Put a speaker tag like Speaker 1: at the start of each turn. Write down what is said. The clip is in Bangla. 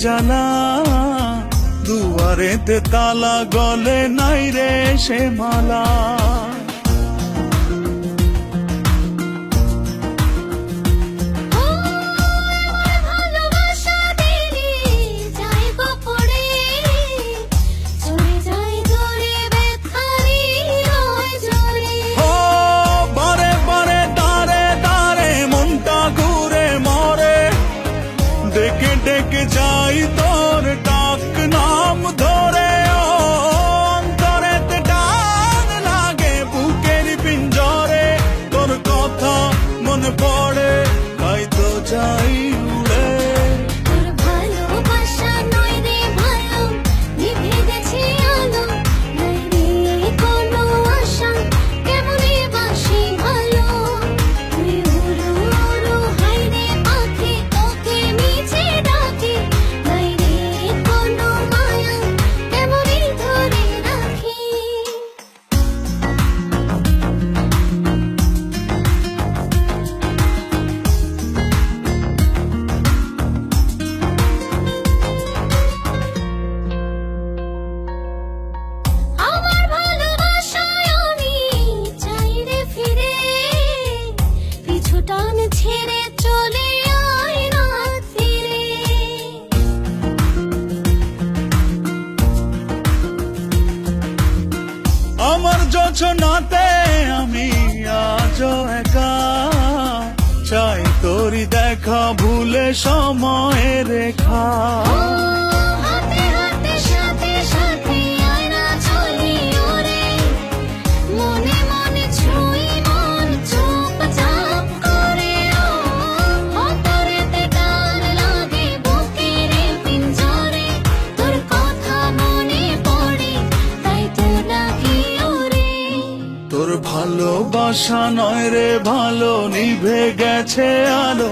Speaker 1: জ্বালা, দুয়ারেতে তালা, গলে নাই রে সে মালা। ডেকে ডেকে যাই তোর ডাক নাম ধরে, ও অন্তরেতে টান লাগে বুকের পিঞ্জরে। তোর কথা মনে পড়ে তাই তো যাই উড়ে।
Speaker 2: তোর ভালোবাসা নয় রে ভালো, নিভে গেছে আলো, নাই রে কোনো আশা, কেমনে বাসি ভালো। তুই উড়ো উড়ো হাই রে পাখি, তোকে নিচে ডাকি, নাই রে কোনো মায়া, কেমনে ধরে রাখি। আমার ভালোবাসায় আমি চাই রে ফিরে, পিছু টান ছেড়ে চলে আয় রাত ফিরে।
Speaker 1: আমার যোছনাতে আমি আজও একা, চাই তোরি দেখা ভুলে সময়ের রেখা।
Speaker 2: হাতে হাতে সাথে সাথে আয় না চলি ওরে, মনে মনে ছুঁই মন চুপচাপ করে। ও অন্তরেতে টান লাগে বুকের পিঞ্জরে, তোর কথা মনে পড়ে তাই তো ডাকি ওরে।
Speaker 1: তোর ভালোবাসা নয় রে ভালো, নিভে গেছে আলো,